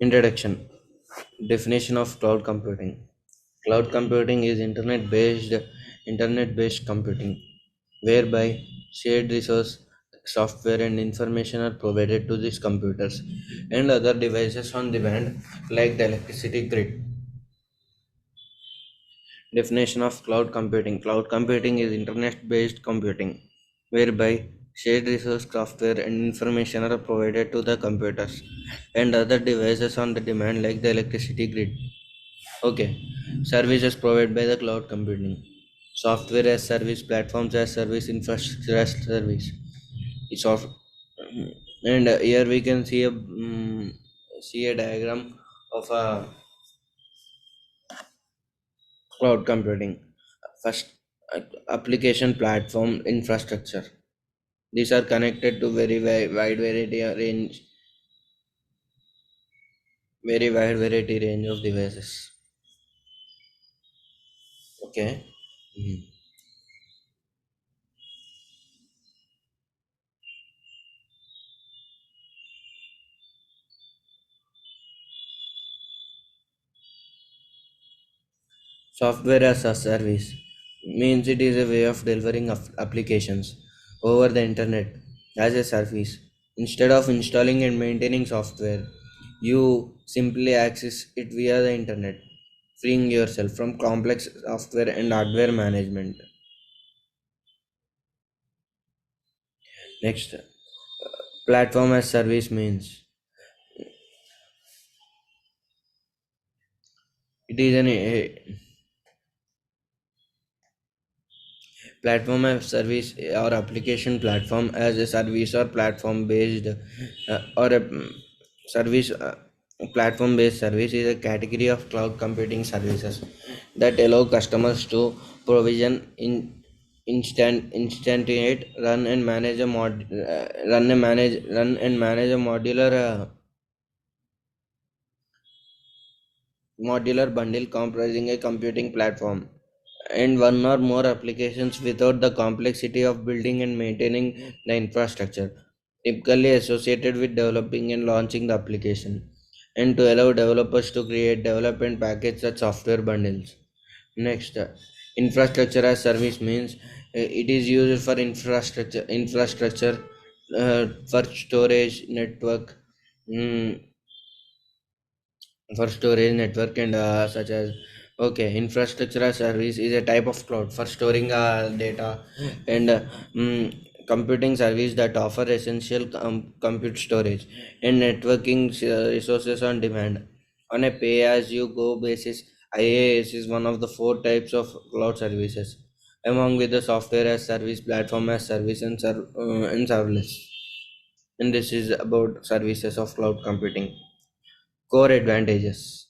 Introduction. Definition of cloud computing. Cloud computing is internet based computing whereby shared resource, software and information are provided to these computers and other devices on demand like the electricity grid. Definition of cloud computing. Cloud computing is internet based computing whereby shared resource, software and information are provided to the computers and other devices on the demand like the electricity grid. Okay. Services provided by the cloud computing. Software as service, platforms as service, infrastructure as service. It's of, and here we can see a diagram of a cloud computing. First, application platform infrastructure. These are connected to wide variety range of devices. Okay. Mhm. Software as a service means it is a way of delivering applications over the internet as a service. Instead of installing and maintaining software, you simply access it via the internet, freeing yourself from complex software and hardware management. Next, platform as service means it is an platform as service or application platform as a service or platform based or a service platform based service is a category of cloud computing services that allow customers to provision in instantiate run and manage a modular bundle comprising a computing platform and one or more applications without the complexity of building and maintaining the infrastructure typically associated with developing and launching the application and to allow developers to create develop and package such software bundles. Next, infrastructure as service means it is used for infrastructure for storage network, mm, for storage network and such as okay, infrastructure as service is a type of cloud for storing data and computing service that offer essential compute storage and networking resources on demand on a pay as you go basis. IaaS is one of the four types of cloud services among with the software as service, platform as service and serverless. And this is about services of cloud computing. Core advantages: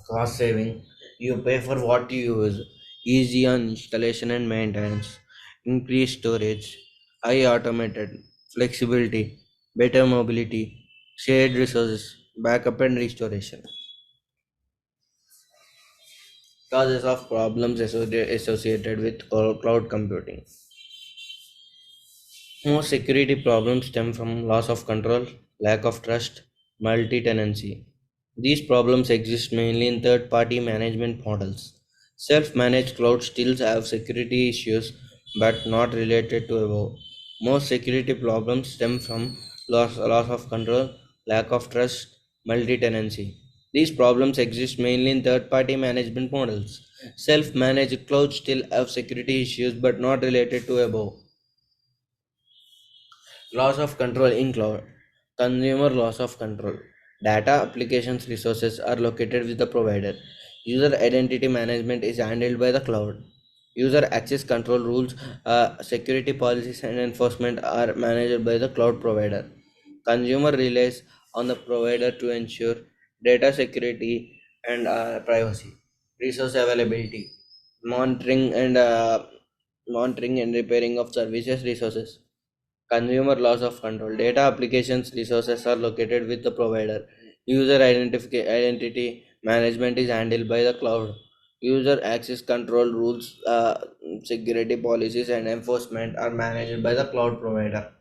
cost saving. You pay for what you use. Easy on installation and maintenance. Increased storage. High automated. Flexibility. Better mobility. Shared resources. Backup and restoration. Causes of problems associated with cloud computing. Most security problems stem from loss of control, lack of trust, multi tenancy. These problems exist mainly in third party management models. Self managed clouds still have security issues but not related to above. Most security problems stem from loss of control, lack of trust, multi tenancy. These problems exist mainly in third party management models. Self managed clouds still have security issues but not related to above. Loss of control in cloud. Consumer loss of control. Data applications resources are located with the provider. User identity management is handled by the cloud. User access control rules, security policies, and enforcement are managed by the cloud provider. Consumer relies on the provider to ensure data security and privacy. Resource availability, monitoring and repairing of services resources. Consumer loss of control. Data applications resources are located with the provider. Identity management is handled by the cloud. User access control rules, security policies, and enforcement are managed by the cloud provider.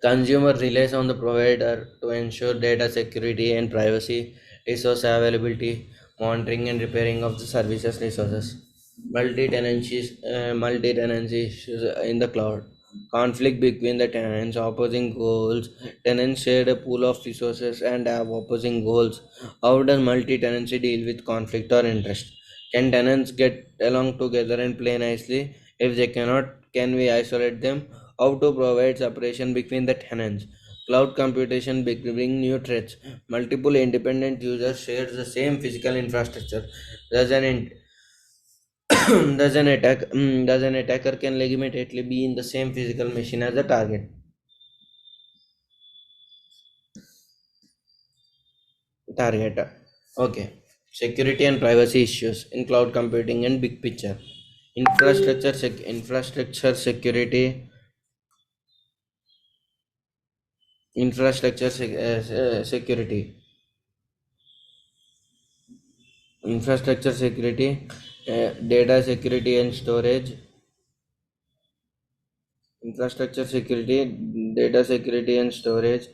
Consumer relies on the provider to ensure data security and privacy, resource availability, monitoring and repairing of the services resources. Multi-tenancy issues in the cloud. Conflict between the tenants, opposing goals. Tenants share a pool of resources and have opposing goals. How does multi-tenancy deal with conflict or interest? Can tenants get along together and play nicely? If they cannot, can we isolate them? How to provide separation between the tenants? Cloud computation bring new threats. Multiple independent users share the same physical infrastructure. Does an in- does an attacker can legitimately be in the same physical machine as the target? Target. Okay. Security and privacy issues in cloud computing and big picture. Infrastructure security. Security. Infrastructure security, data security and storage. Infrastructure security, data security and storage,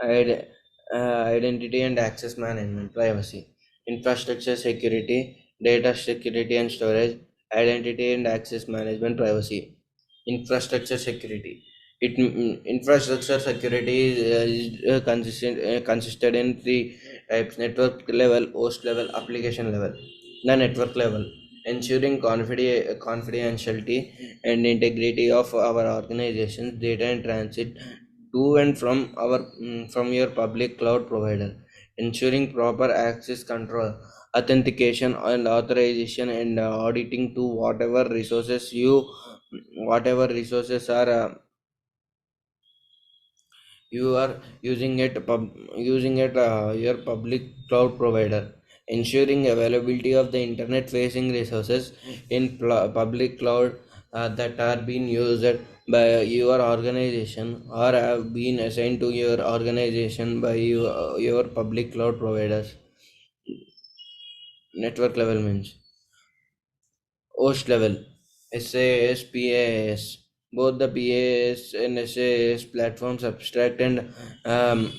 id- identity and access management, privacy. Infrastructure security, data security and storage, identity and access management, privacy. Infrastructure security, infrastructure security consisted in three types: network level, host level, application level. The network level, ensuring confidentiality and integrity of our organization's data and transit to and from your public cloud provider, ensuring proper access control, authentication and authorization, and auditing to whatever resources are you are using it your public cloud provider, ensuring availability of the internet facing resources in public cloud that are being used by your organization or have been assigned to your organization by your public cloud providers. Network level means host level, SAS, PAS. Both the PAS and SAS platforms abstract um,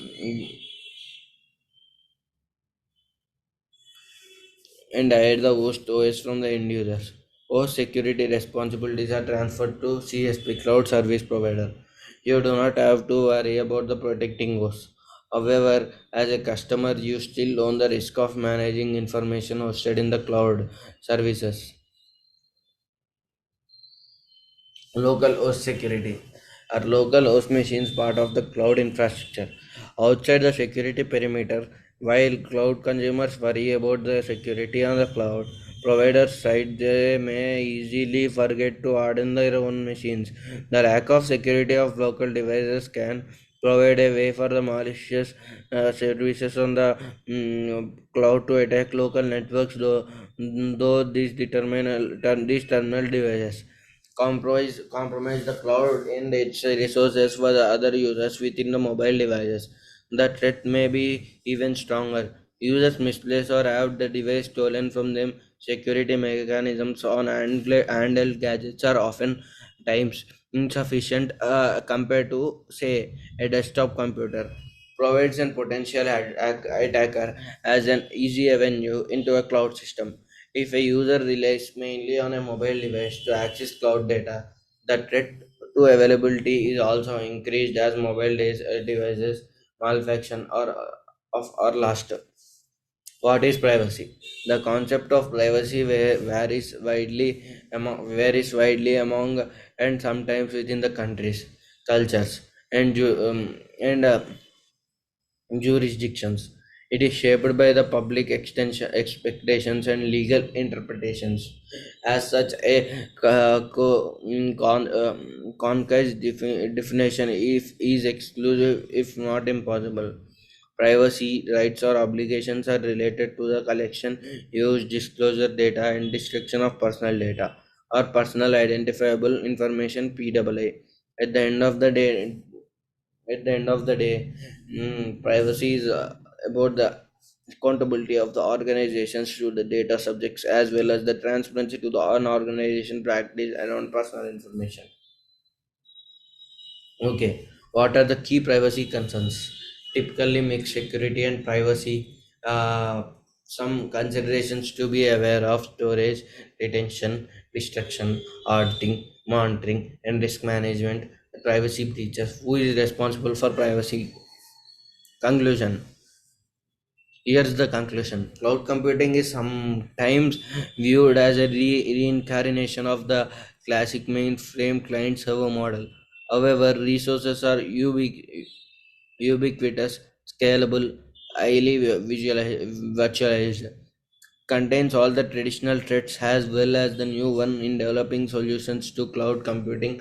and hide the host OS from the end users. Host security responsibilities are transferred to CSP, Cloud Service Provider. You do not have to worry about the protecting hosts. However, as a customer, you still own the risk of managing information hosted in the cloud services. Local host security. Are local host machines part of the cloud infrastructure? Outside the security perimeter, while cloud consumers worry about the security on the cloud provider's side, they may easily forget to harden their own machines. The lack of security of local devices can provide a way for the malicious services on the cloud to attack local networks, though these terminal devices compromise the cloud and its resources for the other users within the mobile devices. The threat may be even stronger. Users misplace or have the device stolen from them. Security mechanisms on handheld gadgets are often times insufficient compared to, say, a desktop computer. Provides an potential attacker as an easy avenue into a cloud system. If a user relies mainly on a mobile device to access cloud data, the threat to availability is also increased as devices malfunction or lost. What is privacy? The concept of privacy varies widely among and sometimes within the countries, cultures, and jurisdictions. It is shaped by the public extension expectations and legal interpretations. As such, a concise definition is exclusive if not impossible. Privacy rights or obligations are related to the collection, use, disclosure data, and destruction of personal data or personal identifiable information (PAA). At the end of the day, privacy is about the accountability of the organizations to the data subjects as well as the transparency to the organization practice around personal information. Okay. What are the key privacy concerns? Typically, mix security and privacy. Some considerations to be aware of: storage, retention, destruction, auditing, monitoring, and risk management. Privacy breaches. Who is responsible for privacy? Conclusion. Here's the conclusion. Cloud computing is sometimes viewed as a reincarnation of the classic mainframe client server model. However, resources are ubiquitous, scalable, highly virtualized, contains all the traditional threats as well as the new one in developing solutions to cloud computing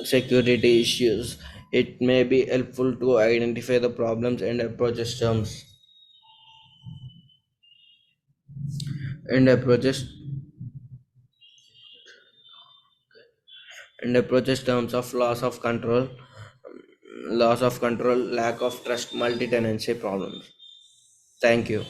security issues. It may be helpful to identify the problems and approaches terms of loss of control, lack of trust, multi-tenancy problems. Thank you.